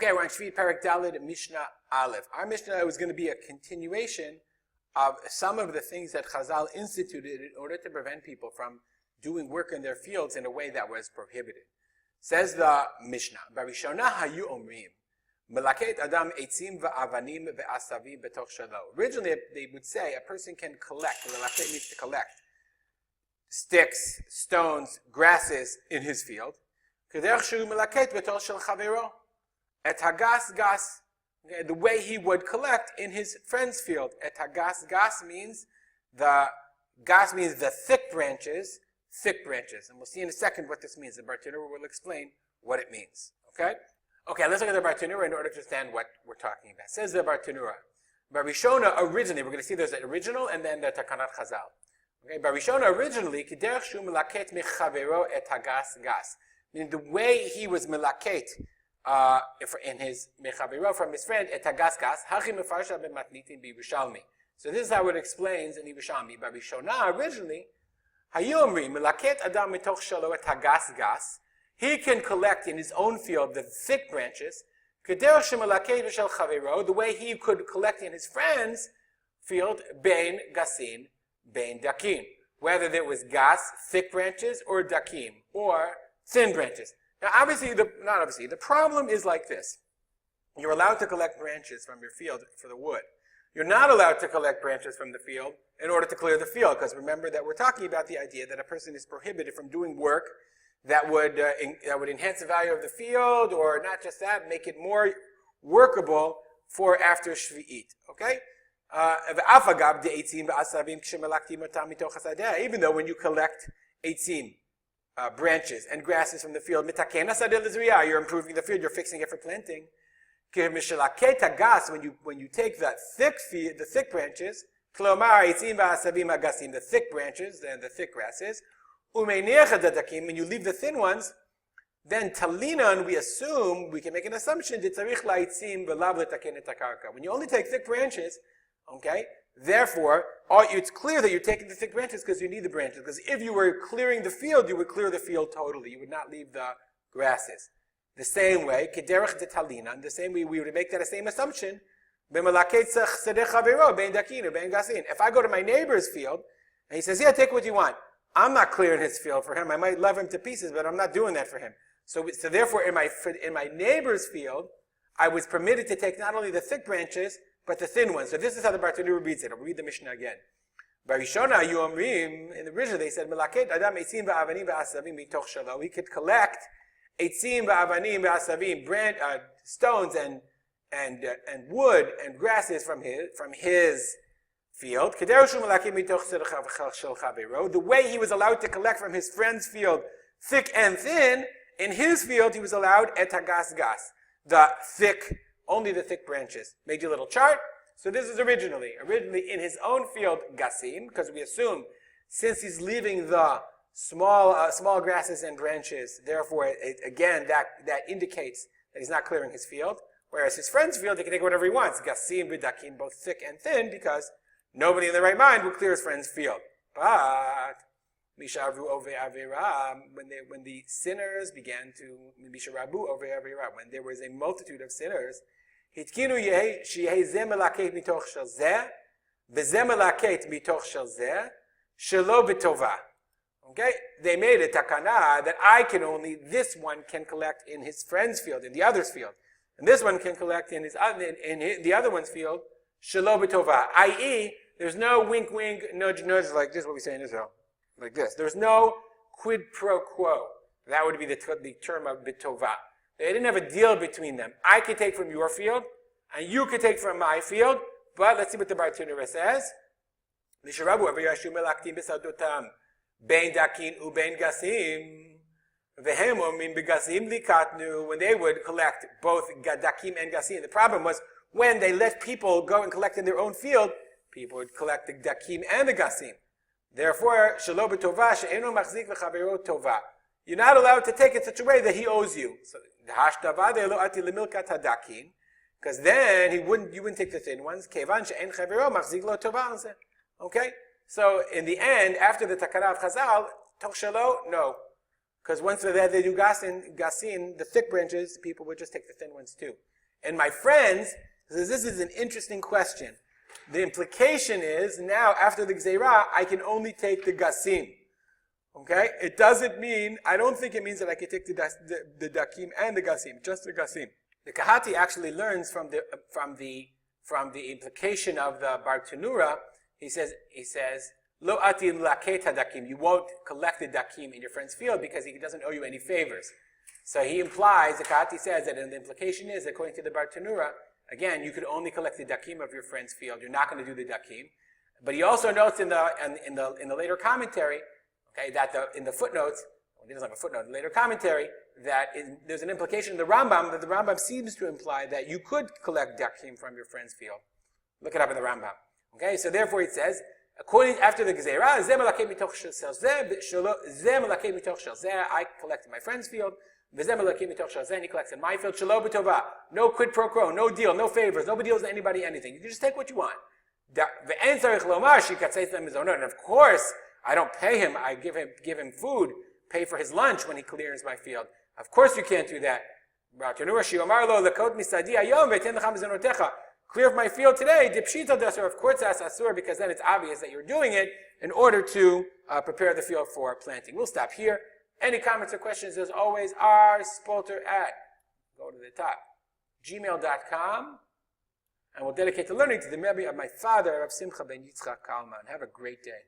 Okay, we're on Sheviit Perek Daled Mishnah Aleph. Our Mishnah was going to be a continuation of some of the things that Chazal instituted in order to prevent people from doing work in their fields in a way that was prohibited. Says the Mishnah, Barishona hayu omrim, melaket adam eitzim va'avanim ve'asavim betoch shalo. Originally, they would say a person can collect, melaket means to collect, sticks, stones, grasses in his field. Kederech shu melaket betoch shel chavero. Et hagas gas, okay, the way he would collect in his friend's field. Et hagas gas means the thick branches, and we'll see in a second what this means. The Bartanura will explain what it means. Okay, let's look at the Bartanura in order to understand what we're talking about. It says the Bartanura, Barishona originally, we're going to see there's the original and then the Takanat Chazal. Okay, Barishona originally, kiderech shu melaket mechavero et hagas gas, meaning the way he was melaket. In his mechavero from his friend etagaskas hachi mefarsha b'matnitin b'Yerushalmi. So this is how it explains in Yerushalmi. Barishona originally hayomri melaket adam mitoch shalo etagasgas. He can collect in his own field the thick branches. Kederech shemelaket v'shel chavero, the way he could collect in his friend's field bein gasin bein dakim, whether there was gas thick branches or dakim or thin branches. Now, the problem is like this. You're allowed to collect branches from your field for the wood. You're not allowed to collect branches from the field in order to clear the field, because remember that we're talking about the idea that a person is prohibited from doing work that would enhance the value of the field, or not just that, make it more workable for after Sheviit. Okay? Even though when you collect eitzim, branches and grasses from the field, you're improving the field, you're fixing it for planting. When you take the thick branches, the thick branches and the thick grasses, when you leave the thin ones, then talinan, we can make an assumption, when you only take thick branches, okay, therefore, it's clear that you're taking the thick branches because you need the branches. Because if you were clearing the field, you would clear the field totally. You would not leave the grasses. The same way, kederech de talina, the same way we would make that same assumption. If I go to my neighbor's field, and he says, yeah, take what you want. I'm not clearing his field for him. I might love him to pieces, but I'm not doing that for him. So therefore, in my neighbor's field, I was permitted to take not only the thick branches, but the thin ones. So this is how the Bartanura reads it. I'll read the Mishnah again. Barishona Yomrim, in the original they said, Melaket Adam Eitzim Va'avanim Va'asavim Mitoch Shalo. We could collect Eitzim Va'avanim Va'asavim, stones and wood and grasses from his field. Kederushu Melaket Mitoch Shel Chavero. The way he was allowed to collect from his friend's field, thick and thin, in his field he was allowed Et Hagas Gas, only the thick branches. Made you a little chart. So this is originally in his own field, gasim, because we assume since he's leaving the small grasses and branches, therefore, that indicates that he's not clearing his field. Whereas his friend's field, he can take whatever he wants. Gasim, bidakim, both thick and thin, because nobody in the right mind will clear his friend's field. But Mishavu ove avera, when the sinners began to Mishavu ove avera, when there was a multitude of sinners, התקינו שיהיה זה מלקט מתוך של זה, וזה מלקט מתוך של זה, שלא בטובה. Okay? They made a takana that this one can collect in his friend's field, in the other's field. And this one can collect in the other one's field, שלא בטובה. I.e., there's no wink, wink, nudge, nudge, like this, what we say in Israel. Like this. There's no quid pro quo. That would be the term of bitova. They didn't have a deal between them. I could take from your field, and you could take from my field, but let's see what the Bartanura says. When they would collect both dakim and gasim, the problem was when they let people go and collect in their own field, people would collect the dakim and the gasim. Therefore, shelo b'tova she'eno machzik v'chavero tova. You're not allowed to take it such a way that he owes you. So, because then you wouldn't take the thin ones. Okay? So in the end, after the Takana of Chazal, Toch Shelo, no. Because once they're there, they do gasin, the thick branches, people would just take the thin ones too. And my friends, this is an interesting question. The implication is, now after the gzeirah, I can only take the gasim. Okay? It doesn't mean, I don't think it means that I can take the dakim and the gasim, just the gasim. The Kahati actually learns from the implication of the Bar Tanura. He says, Lo atin laket hadakim. You won't collect the dakim in your friend's field because he doesn't owe you any favors. So he implies, the Kahati says that, and the implication is, according to the Bar Tanura, again, you could only collect the dakim of your friend's field. You're not going to do the dakim. But he also notes in the later commentary, okay, that in the footnotes, well, he doesn't have a footnote, in the later commentary, that there's an implication in the Rambam, that the Rambam seems to imply that you could collect dakim from your friend's field. Look it up in the Rambam. Okay, so therefore it says, after the Gezerah, I collect in my friend's field, and he collects in my field, no quid pro quo, no deal, no favors, nobody owes anybody anything. You can just take what you want. And of course, I don't pay him, I give him food, pay for his lunch when he clears my field. Of course you can't do that. Clear of my field today, of course that's asur, because then it's obvious that you're doing it in order to prepare the field for planting. We'll stop here. Any comments or questions, as always, rspolter at, go to the top, gmail.com, and we'll dedicate the learning to the memory of my father, Harav Simcha ben Yitzchak Kalman. Have a great day.